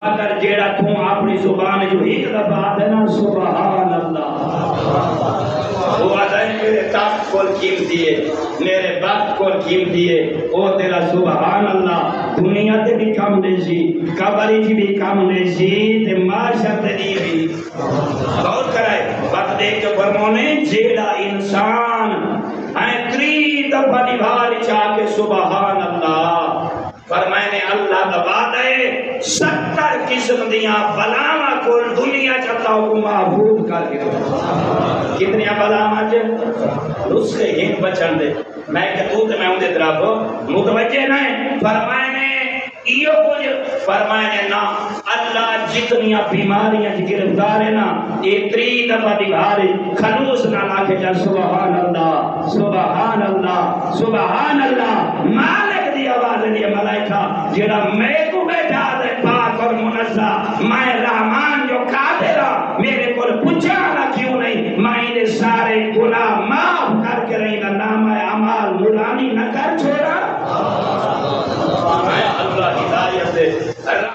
اگر جیڑا تو اپنی زبان جو ایک دفعہ دینا سبحان اللہ، وہ آتا ہے میرے تخت کو قیمتی ہے، میرے وقت کو قیمتی ہے، وہ تیرا سبحان اللہ دنیا تے بھی کم نہیں سی، قبر جی بھی کم نہیں سی، تے معاشر تے بھی غور کرائے وقت دیکھ کے فرمانے جیڑا انسان ہے 3 دفعہ نبھار چاہ کے سبحان اللہ فرمائے نے اللہ دبا دے 70 قسم دیاں بلاواں کو دنیا چاہتا ہوں کو محفوظ کر کے کتنیاں بلاواں چاہتا نسخے ہن بچن دے میں کہ تو تے میں ہوں دے طرف متوجہ نہیں فرمائے نے ایو کچھ فرمائے نے نا اللہ جتنیاں بیماریاں کی گرفتار ہے نا یہ 3 دفعہ دبھارے خلوص نہ لاکھے جا سبحان اللہ سبحان اللہ سبحان اللہ مالک دی آواز دی ملائکہ جیڑا میں کو بیٹھا دے پاک اور منزہ میں